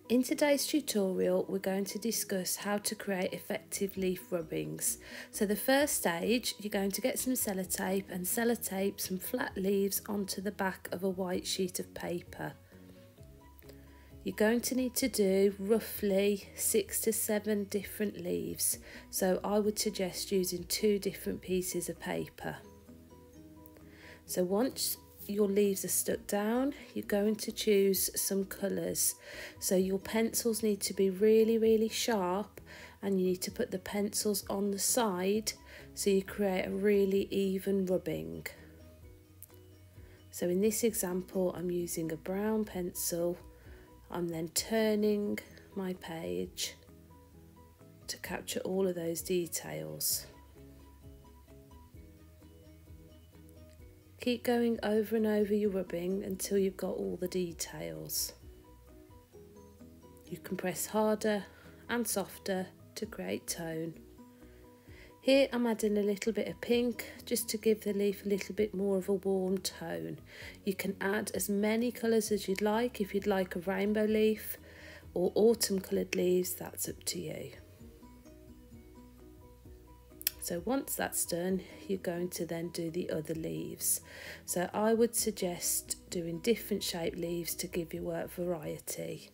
In today's tutorial, we're going to discuss how to create effective leaf rubbings. So the first stage, you're going to get some sellotape and sellotape some flat leaves onto the back of a white sheet of paper. You're going to need to do roughly 6 to 7 different leaves. So I would suggest using 2 different pieces of paper. So once your leaves are stuck down, you're going to choose some colours. So your pencils need to be really sharp, and you need to put the pencils on the side so you create a really even rubbing. So in this example, I'm using a brown pencil. I'm then turning my page to capture all of those details. Keep going over and over your rubbing until you've got all the details. You can press harder and softer to create tone. Here I'm adding a little bit of pink just to give the leaf a little bit more of a warm tone. You can add as many colours as you'd like. If you'd like a rainbow leaf or autumn coloured leaves, that's up to you. So once that's done, you're going to then do the other leaves. So I would suggest doing different shaped leaves to give your work variety.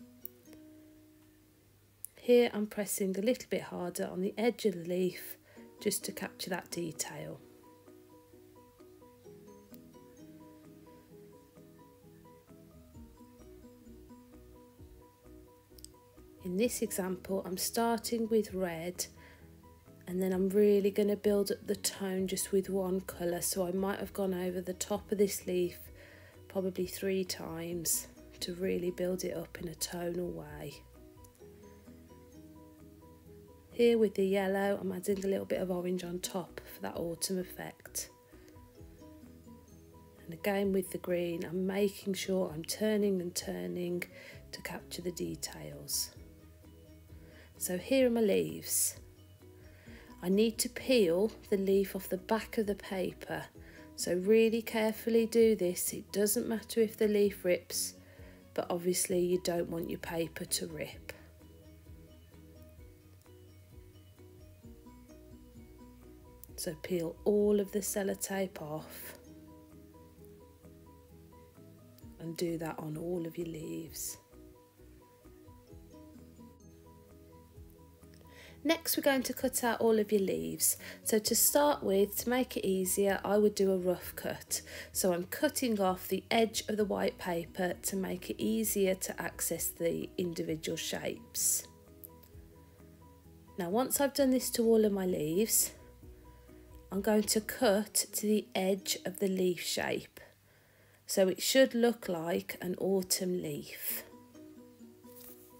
Here I'm pressing a little bit harder on the edge of the leaf just to capture that detail. In this example, I'm starting with red, and then I'm really going to build up the tone just with one colour. So I might have gone over the top of this leaf probably 3 times to really build it up in a tonal way. Here with the yellow, I'm adding a little bit of orange on top for that autumn effect. And again with the green, I'm making sure I'm turning and turning to capture the details. So here are my leaves. I need to peel the leaf off the back of the paper, so really carefully do this. It doesn't matter if the leaf rips, but obviously you don't want your paper to rip. So peel all of the sellotape off and do that on all of your leaves. Next, we're going to cut out all of your leaves. So to start with, to make it easier, I would do a rough cut. So I'm cutting off the edge of the white paper to make it easier to access the individual shapes. Now, once I've done this to all of my leaves, I'm going to cut to the edge of the leaf shape. So it should look like an autumn leaf.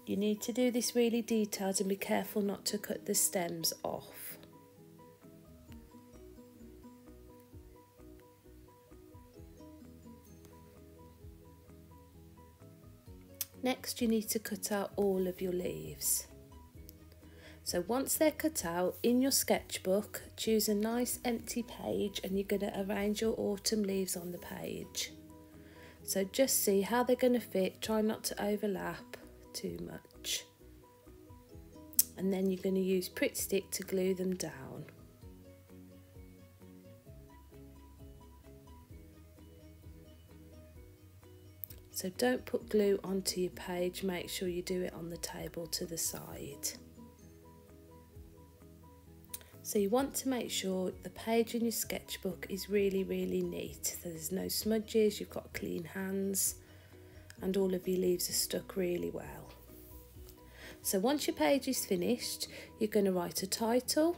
You need to do this really detailed and be careful not to cut the stems off. Next, you need to cut out all of your leaves. So once they're cut out, in your sketchbook, choose a nice empty page and you're going to arrange your autumn leaves on the page. So just see how they're going to fit, try not to overlap too much, and then you're going to use Pritt Stick to glue them down. So don't put glue onto your page, make sure you do it on the table to the side. So you want to make sure the page in your sketchbook is really neat, so there's no smudges, you've got clean hands, and all of your leaves are stuck really well. So once your page is finished, you're going to write a title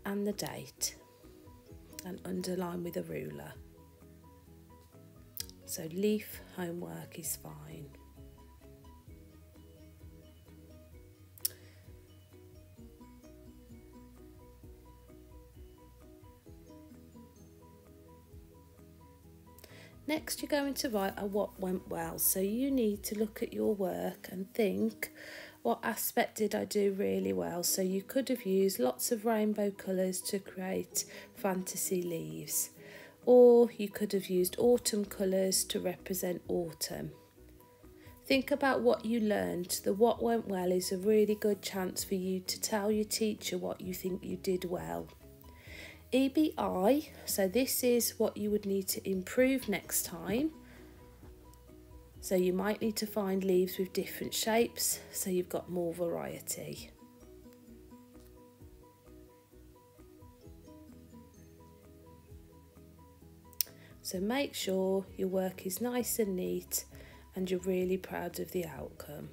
and the date and underline with a ruler. So leaf homework is fine. Next, you're going to write a what went well. So you need to look at your work and think, what aspect did I do really well? So you could have used lots of rainbow colours to create fantasy leaves, or you could have used autumn colours to represent autumn. Think about what you learned. The what went well is a really good chance for you to tell your teacher what you think you did well. EBI, so this is what you would need to improve next time. So you might need to find leaves with different shapes so you've got more variety. So make sure your work is nice and neat and you're really proud of the outcome.